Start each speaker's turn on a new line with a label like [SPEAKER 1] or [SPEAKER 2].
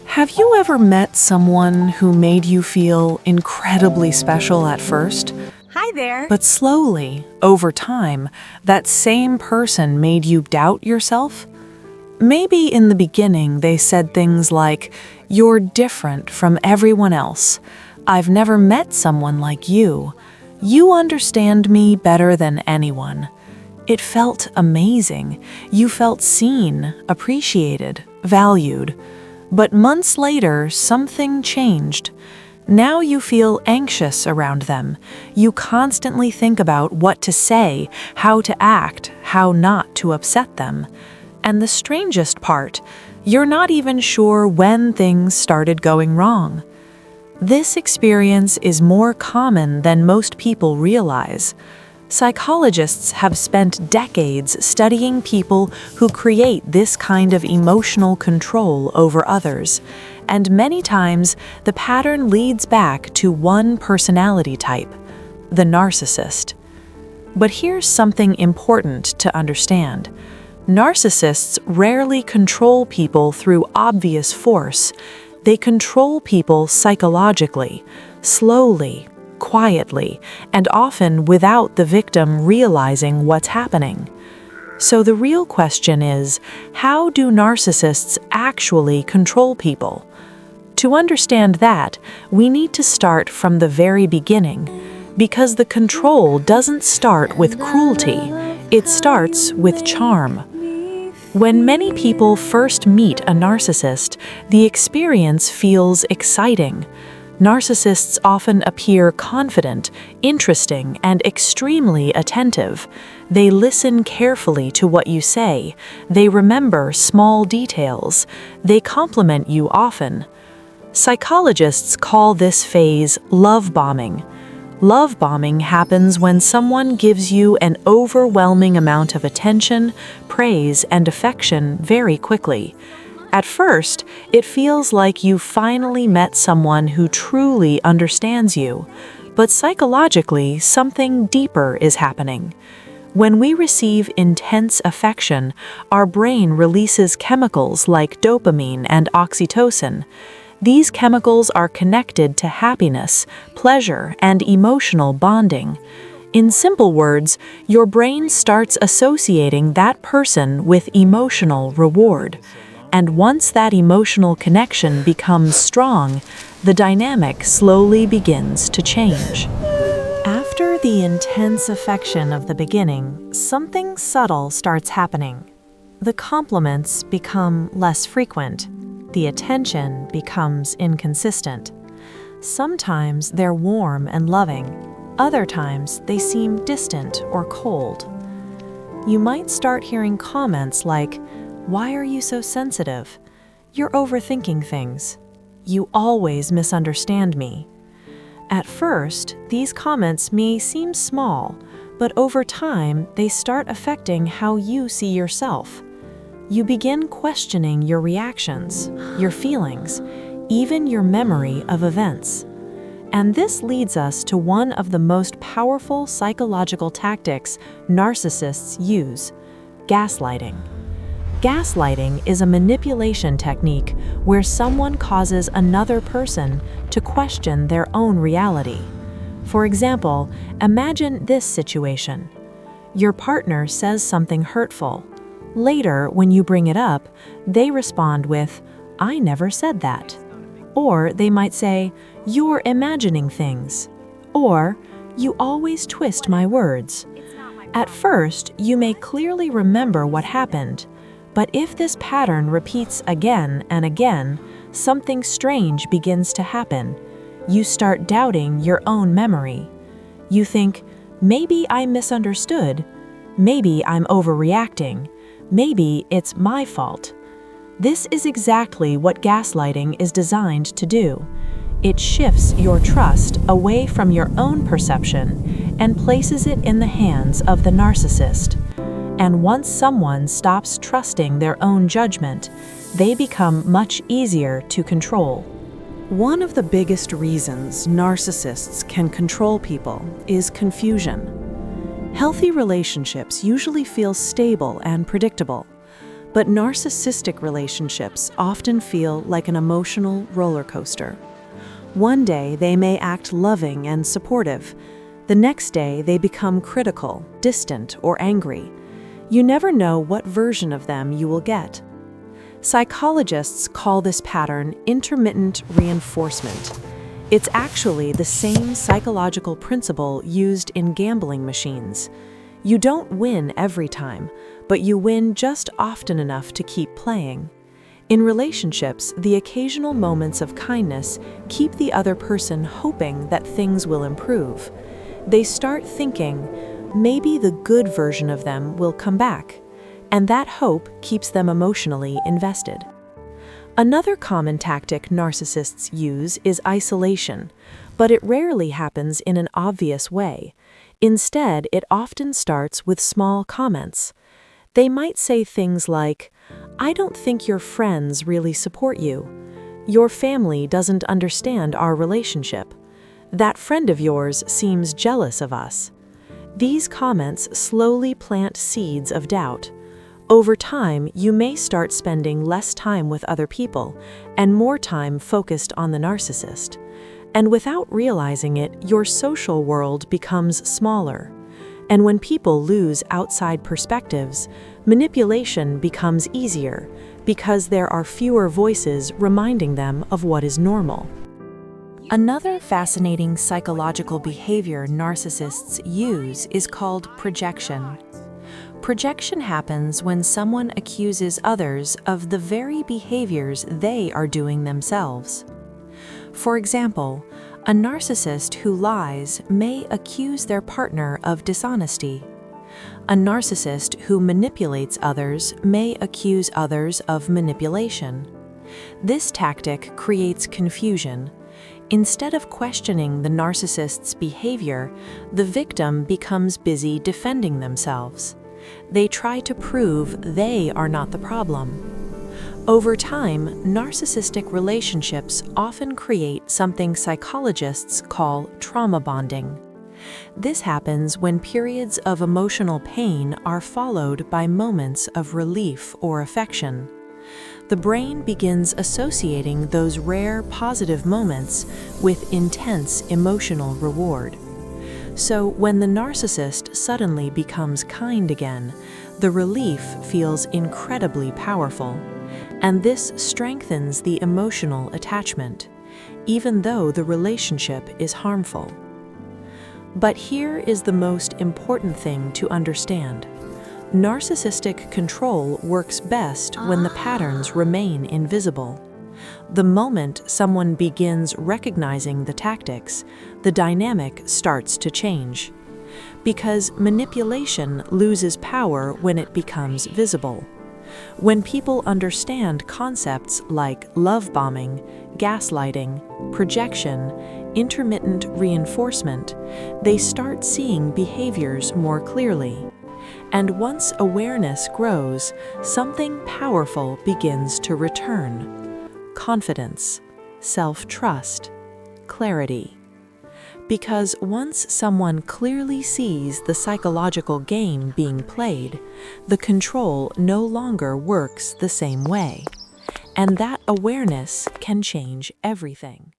[SPEAKER 1] Have you ever met someone who made you feel incredibly special at first,
[SPEAKER 2] Hi there.
[SPEAKER 1] but slowly, over time, that same person made you doubt yourself? Maybe in the beginning they said things like, "You're different from everyone else. I've never met someone like you. You understand me better than anyone." It felt amazing. You felt seen, appreciated, valued. But months later, something changed. Now you feel anxious around them. You constantly think about what to say, how to act, how not to upset them. And the strangest part, you're not even sure when things started going wrong. This experience is more common than most people realize. Psychologists have spent decades studying people who create this kind of emotional control over others, and many times the pattern leads back to one personality type, the narcissist. But here's something important to understand. Narcissists rarely control people through obvious force. They control people psychologically, slowly, quietly, and often without the victim realizing what's happening. So the real question is, how do narcissists actually control people? To understand that, we need to start from the very beginning, because the control doesn't start with cruelty, it starts with charm. When many people first meet a narcissist, the experience feels exciting. Narcissists often appear confident, interesting, and extremely attentive. They listen carefully to what you say. They remember small details. They compliment you often. Psychologists call this phase love bombing. Love bombing happens when someone gives you an overwhelming amount of attention, praise, and affection very quickly. At first, it feels like you finally met someone who truly understands you, but psychologically, something deeper is happening. When we receive intense affection, our brain releases chemicals like dopamine and oxytocin. These chemicals are connected to happiness, pleasure, and emotional bonding. In simple words, your brain starts associating that person with emotional reward. And once that emotional connection becomes strong, the dynamic slowly begins to change. After the intense affection of the beginning, something subtle starts happening. The compliments become less frequent. The attention becomes inconsistent. Sometimes they're warm and loving. Other times they seem distant or cold. You might start hearing comments like, "Why are you so sensitive? You're overthinking things. You always misunderstand me." At first, these comments may seem small, but over time, they start affecting how you see yourself. You begin questioning your reactions, your feelings, even your memory of events. And this leads us to one of the most powerful psychological tactics narcissists use: gaslighting. Gaslighting is a manipulation technique where someone causes another person to question their own reality. For example, imagine this situation. Your partner says something hurtful. Later, when you bring it up, they respond with, "I never said that." Or they might say, "You're imagining things." Or, "You always twist my words." At first, you may clearly remember what happened, but if this pattern repeats again and again, something strange begins to happen. You start doubting your own memory. You think, "Maybe I misunderstood. Maybe I'm overreacting. Maybe it's my fault." This is exactly what gaslighting is designed to do. It shifts your trust away from your own perception and places it in the hands of the narcissist. And once someone stops trusting their own judgment, they become much easier to control. One of the biggest reasons narcissists can control people is confusion. Healthy relationships usually feel stable and predictable, But narcissistic relationships often feel like an emotional roller coaster. One day they may act loving and supportive. The next day they become critical, distant, or angry. You never know what version of them you will get. Psychologists call this pattern intermittent reinforcement. It's actually the same psychological principle used in gambling machines. You don't win every time, but you win just often enough to keep playing. In relationships, the occasional moments of kindness keep the other person hoping that things will improve. They start thinking, maybe the good version of them will come back, and that hope keeps them emotionally invested. Another common tactic narcissists use is isolation, but it rarely happens in an obvious way. Instead, it often starts with small comments. They might say things like, "I don't think your friends really support you. Your family doesn't understand our relationship. That friend of yours seems jealous of us." These comments slowly plant seeds of doubt. Over time, you may start spending less time with other people and more time focused on the narcissist. And without realizing it, your social world becomes smaller. And when people lose outside perspectives, manipulation becomes easier because there are fewer voices reminding them of what is normal. Another fascinating psychological behavior narcissists use is called projection. Projection happens when someone accuses others of the very behaviors they are doing themselves. For example, a narcissist who lies may accuse their partner of dishonesty. A narcissist who manipulates others may accuse others of manipulation. This tactic creates confusion. Instead of questioning the narcissist's behavior, the victim becomes busy defending themselves. They try to prove they are not the problem. Over time, narcissistic relationships often create something psychologists call trauma bonding. This happens when periods of emotional pain are followed by moments of relief or affection. The brain begins associating those rare positive moments with intense emotional reward. So when the narcissist suddenly becomes kind again, the relief feels incredibly powerful, and this strengthens the emotional attachment, even though the relationship is harmful. But here is the most important thing to understand. Narcissistic control works best when the patterns remain invisible. The moment someone begins recognizing the tactics, the dynamic starts to change. Because manipulation loses power when it becomes visible. When people understand concepts like love bombing, gaslighting, projection, intermittent reinforcement, they start seeing behaviors more clearly. And once awareness grows, something powerful begins to return. Confidence, self-trust, clarity. Because once someone clearly sees the psychological game being played, the control no longer works the same way. And that awareness can change everything.